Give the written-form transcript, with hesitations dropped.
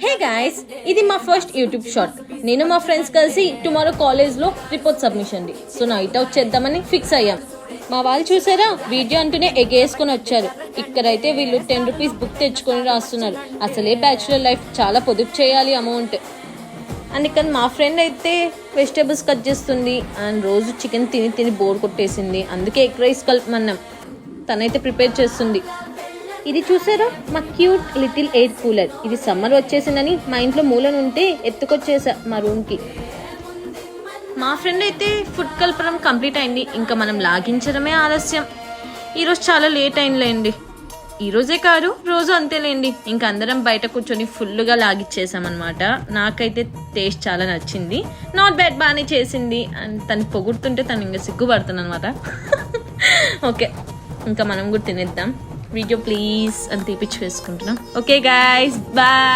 Hey guys, ఇది మా first YouTube short. నేను మా ఫ్రెండ్స్ కలిసి టుమారో కాలేజ్లో report submission the. So night out చేద్దామని ఫిక్స్ అయ్యాం. మా వాళ్ళు చూసారా, వీడియో అంటూనే ఎగేసుకొని వచ్చారు. ఇక్కడైతే వీళ్ళు 10 రూపీస్ బుక్ తెచ్చుకొని రాస్తున్నారు. అసలే బ్యాచులర్ లైఫ్, చాలా పొదుపు చేయాలి అమౌంట్. అండ్ ఇక్కడ మా ఫ్రెండ్ అయితే వెజిటేబుల్స్ కట్ చేస్తుంది. అండ్ రోజు చికెన్ తిని తిని బోర్ కొట్టేసింది, అందుకే ఎగ్ రైస్ కలపమన్నాం. తనైతే ప్రిపేర్ చేస్తుంది. ఇది చూసారా, మా క్యూట్ లిటిల్ ఎయిర్ కూలర్. ఇది సమ్మర్ వచ్చేసిందని మా ఇంట్లో మూలను ఉంటే ఎత్తుకొచ్చేసా మా రూమ్కి. మా ఫ్రెండ్ అయితే ఫుడ్ కలపడం కంప్లీట్ అయింది. ఇంకా మనం లాగించడమే ఆలస్యం. ఈరోజు చాలా లేట్ అయిందిలేండి. ఈరోజే కాదు, రోజు అంతేలేండి. ఇంకా అందరం బయట కూర్చొని ఫుల్గా లాగిచ్చేసామన్నమాట. నాకైతే టేస్ట్ చాలా నచ్చింది. నాట్ బ్యాడ్, బాగానే చేసింది. అండ్ తను పొగుడుతుంటే తను ఇంకా సిగ్గుపడుతుంది అనమాట. ఓకే, ఇంకా మనం కూడా తినేద్దాం. వీడియో ప్లీజ్ అని తీపిచ్చి వేసుకుంటున్నాం. Okay guys, bye.